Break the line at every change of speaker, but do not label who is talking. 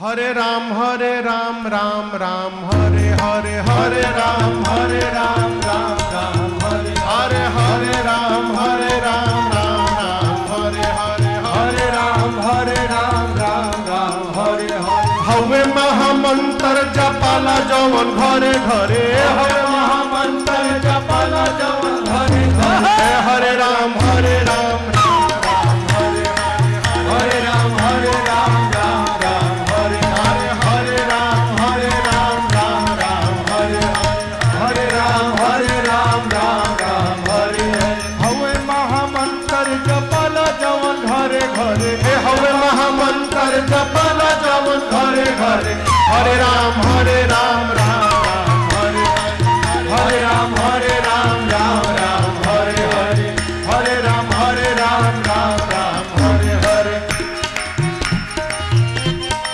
हरे राम राम राम हरे हरे हरे राम राम राम हरे हरे हरे राम राम राम हरे हरे हरे राम राम हरे हरे हवे महामंत्र जपाला जवन घरे घरे हवे महामंत्र जपाला जवन घरे घरे हरे राम हरे राम हरे राम हरे राम राम हरे हरे राम राम हरे हरे राम राम हरे हवे महामंत्र जपाला जवन घरे घरे हवे महामंत्र जपाला जवन घरे घरे हरे राम